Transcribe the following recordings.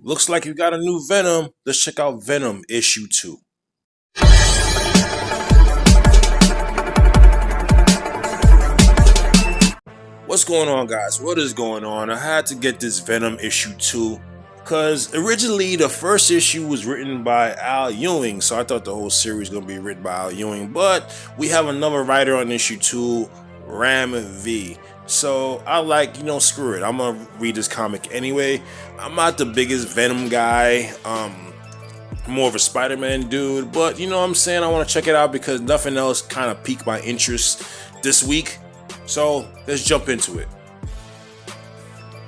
Looks like you got a new Venom. Let's check out Venom issue 2. What's going on, guys? What is going on? I had to get this Venom issue 2 because originally the first issue was written by Al Ewing, so I thought the whole series was going to be written by Al Ewing, but we have another writer on issue 2, Ram V. So I like, screw it. I'm gonna read this comic anyway. I'm not the biggest Venom guy. More of a Spider-Man dude, but you know what I'm saying, I want to check it out because nothing else kind of piqued my interest this week. So let's jump into it.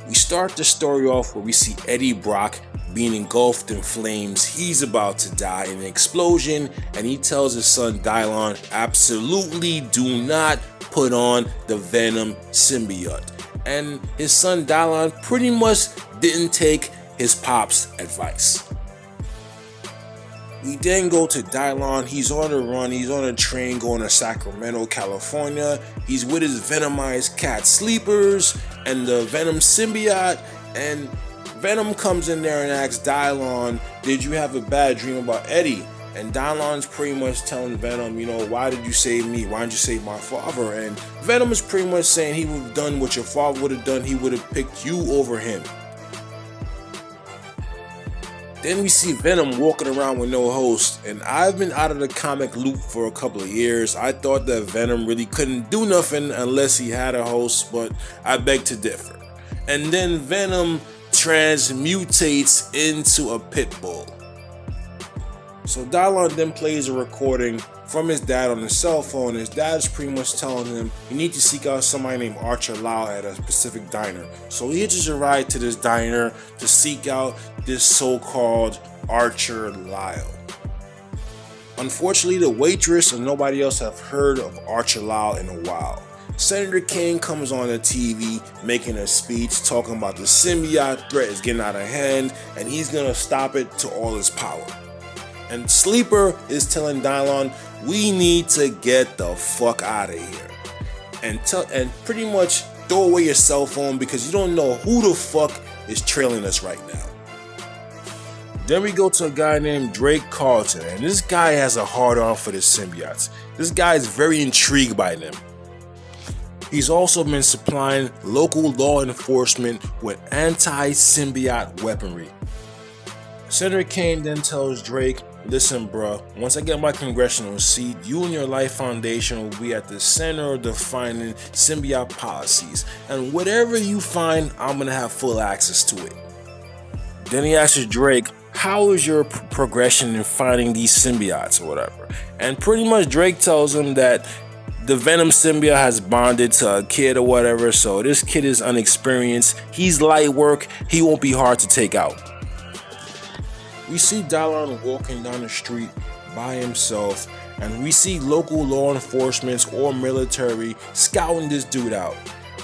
We start the story off where we see Eddie Brock being engulfed in flames. He's about to die in an explosion, and he tells his son Dalton, absolutely do not put on the Venom symbiote. And his son Dalton pretty much didn't take his pop's advice. We then go to Dalton. He's on the run. He's on a train going to Sacramento, California. He's with his venomized cat Sleepers and the Venom symbiote. And Venom comes in there and asks Dalton, did you have a bad dream about Eddie? And Dalton's pretty much telling Venom, why did you save me? Why didn't you save my father? And Venom is pretty much saying he would have done what your father would have done. He would have picked you over him. Then we see Venom walking around with no host, and I've been out of the comic loop for a couple of years. I thought that Venom really couldn't do nothing unless he had a host, but I beg to differ. And then Venom transmutates into a pit bull. So Dalton then plays a recording from his dad on his cell phone. His dad's pretty much telling him you need to seek out somebody named Archer Lyle at a specific diner. So he hitches a ride to this diner to seek out this so-called Archer Lyle. Unfortunately, the waitress and nobody else have heard of Archer Lyle in a while. Senator Kane comes on the TV making a speech talking about the symbiote threat is getting out of hand and he's gonna stop it to all his power. And Sleeper is telling Dalton, we need to get the fuck out of here. And pretty much throw away your cell phone because you don't know who the fuck is trailing us right now. Then we go to a guy named Drake Carlton, and this guy has a hard-on for the symbiotes. This guy is very intrigued by them. He's also been supplying local law enforcement with anti-symbiote weaponry. Senator Kane then tells Drake, listen bruh, once I get my congressional seat, you and your Life Foundation will be at the center of defining symbiote policies, and whatever you find, I'm gonna have full access to it. Then he asks Drake, how is your progression in finding these symbiotes or whatever? And pretty much Drake tells him that the Venom symbiote has bonded to a kid or whatever, so this kid is unexperienced, he's light work, he won't be hard to take out. We see Dalton walking down the street by himself, and we see local law enforcement or military scouting this dude out.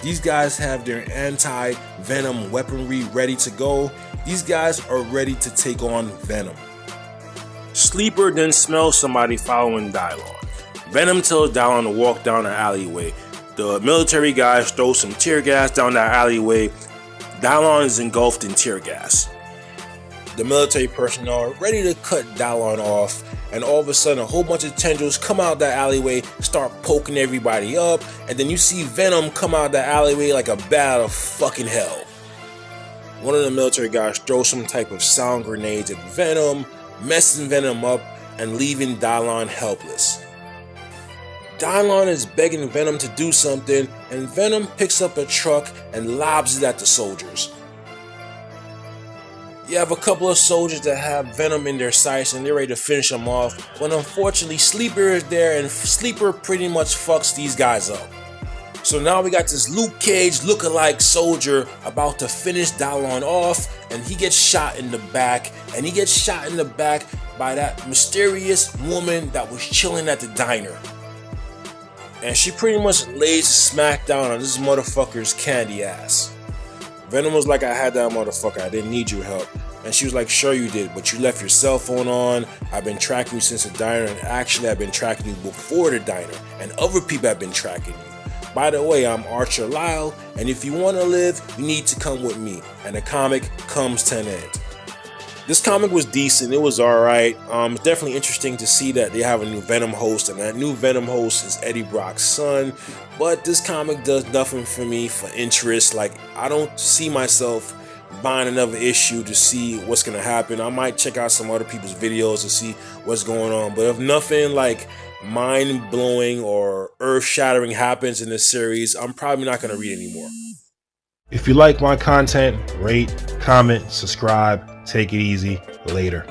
These guys have their anti-venom weaponry ready to go. These guys are ready to take on Venom. Sleeper then smells somebody following Dalton. Venom tells Dalton to walk down the alleyway. The military guys throw some tear gas down that alleyway. Dalton is engulfed in tear gas. The military personnel are ready to cut Dalton off, and all of a sudden a whole bunch of tendrils come out that alleyway, start poking everybody up, and then you see Venom come out that alleyway like a bat out of fucking hell. One of the military guys throws some type of sound grenades at Venom, messing Venom up and leaving Dalton helpless. Dalton is begging Venom to do something, and Venom picks up a truck and lobs it at the soldiers. You have a couple of soldiers that have Venom in their sights and they're ready to finish them off, but unfortunately Sleeper is there and Sleeper pretty much fucks these guys up. So now we got this Luke Cage lookalike soldier about to finish Dalton off, and he gets shot in the back, and he gets shot in the back by that mysterious woman that was chilling at the diner. And she pretty much lays smack down on this motherfucker's candy ass. Venom was like, I had that motherfucker, I didn't need your help. And she was like, sure you did, but you left your cell phone on. I've been tracking you since the diner, and actually I've been tracking you before the diner, and other people have been tracking you. By the way, I'm Archer Lyle, and if you want to live, you need to come with me. And the comic comes to an end. This comic was decent. It was alright. It's definitely interesting to see that they have a new Venom host, and that new Venom host is Eddie Brock's son. But this comic does nothing for me for interest. Like, I don't see myself buying another issue to see what's gonna happen. I might check out some other people's videos to see what's going on. But if nothing like mind-blowing or earth-shattering happens in this series, I'm probably not gonna read anymore. If you like my content, rate, comment, subscribe. Take it easy. Later.